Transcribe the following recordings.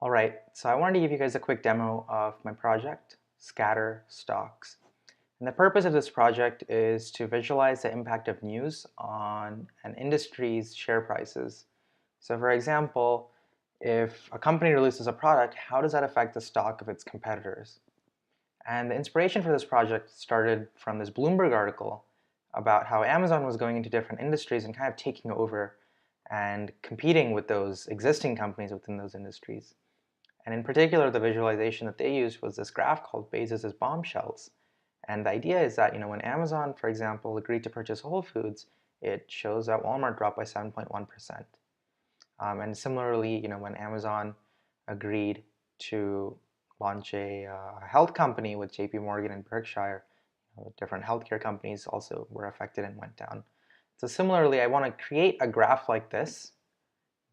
All right, so I wanted to give you guys a quick demo of my project, Scatter Stocks. And the purpose of this project is to visualize the impact of news on an industry's share prices. So for example, if a company releases a product, how does that affect the stock of its competitors? And the inspiration for this project started from this Bloomberg article about how Amazon was going into different industries and kind of taking over and competing with those existing companies within those industries. And in particular, the visualization that they used was this graph called Bezos's bombshells. And the idea is that, when Amazon, for example, agreed to purchase Whole Foods, it shows that Walmart dropped by 7.1%. And similarly, when Amazon agreed to launch a health company with JP Morgan and Berkshire, different healthcare companies also were affected and went down. So similarly, I want to create a graph like this,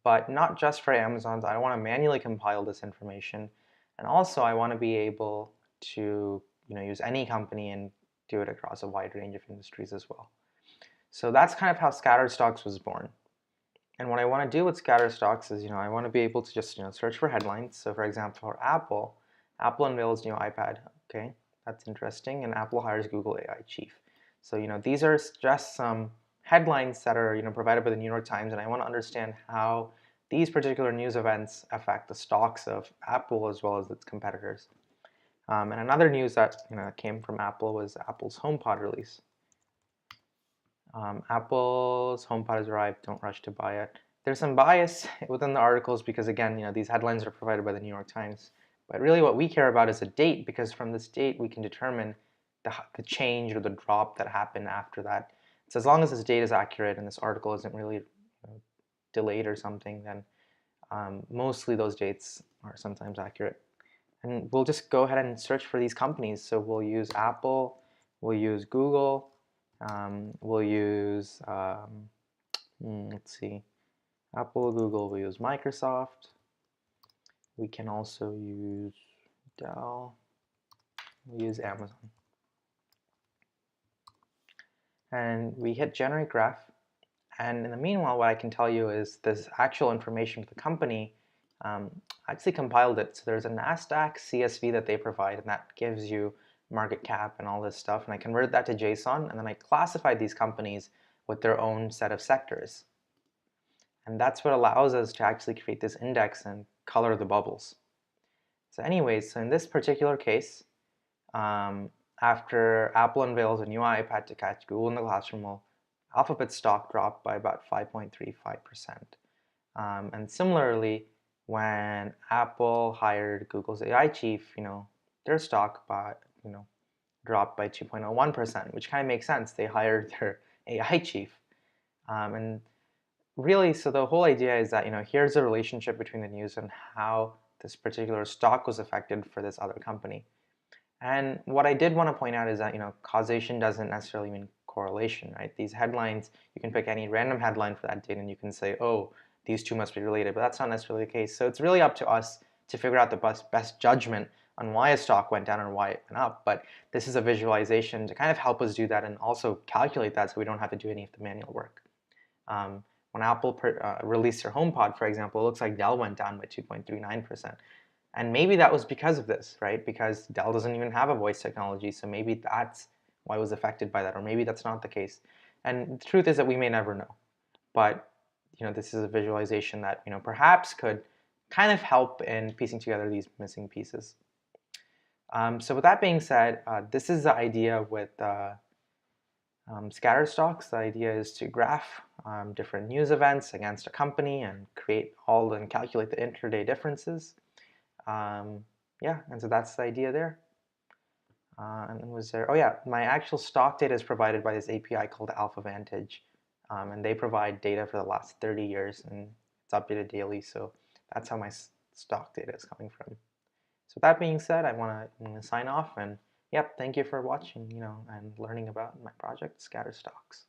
but not just for Amazon's. I want to manually compile this information, and also I want to be able to use any company and do it across a wide range of industries as well. So that's kind of how Scattered Stocks was born. And what I want to do with Scattered Stocks is, I want to be able to just search for headlines. So for example, for Apple unveils new iPad. Okay, that's interesting. And Apple hires Google AI chief. So these are just some headlines that are provided by the New York Times, and I want to understand how these particular news events affect the stocks of Apple as well as its competitors. And another news that came from Apple was Apple's HomePod release. Apple's HomePod has arrived. Don't rush to buy it. There's some bias within the articles because, again, these headlines are provided by the New York Times. But really what we care about is the date, because from this date we can determine the change or the drop that happened after that. So as long as this date is accurate and this article isn't really delayed or something, then mostly those dates are sometimes accurate. And we'll just go ahead and search for these companies. So we'll use Apple, we'll use Google, we'll use, let's see, Apple, Google, we'll use Microsoft. We can also use Dell, we'll use Amazon. And we hit generate graph. And in the meanwhile, what I can tell you is this actual information for the company, I actually compiled it. So there's a NASDAQ CSV that they provide, and that gives you market cap and all this stuff. And I converted that to JSON, and then I classified these companies with their own set of sectors. And that's what allows us to actually create this index and color the bubbles. So anyways, so in this particular case, after Apple unveils a new iPad to catch Google in the classroom, well, Alphabet stock dropped by about 5.35%. And similarly, when Apple hired Google's AI chief, their stock dropped by 2.01%, which kind of makes sense. They hired their AI chief. And really, so the whole idea is that, here's the relationship between the news and how this particular stock was affected for this other company. And what I did want to point out is that, causation doesn't necessarily mean correlation, right? These headlines, you can pick any random headline for that date and you can say, oh, these two must be related, but that's not necessarily the case. So it's really up to us to figure out the best judgment on why a stock went down and why it went up. But this is a visualization to kind of help us do that and also calculate that so we don't have to do any of the manual work. When Apple released their HomePod, for example, it looks like Dell went down by 2.39%. And maybe that was because of this, right? Because Dell doesn't even have a voice technology, so maybe that's why it was affected by that, or maybe that's not the case. And the truth is that we may never know. But this is a visualization that perhaps could kind of help in piecing together these missing pieces. So with that being said, this is the idea with Scatter Stocks. The idea is to graph different news events against a company and calculate the intraday differences. Yeah, and so that's the idea there. And then was there, oh yeah, my actual stock data is provided by this API called AlphaVantage. And they provide data for the last 30 years and it's updated daily. So that's how my stock data is coming from. So that being said, I want to sign off and yep, thank you for watching, and learning about my project, Scatter Stocks.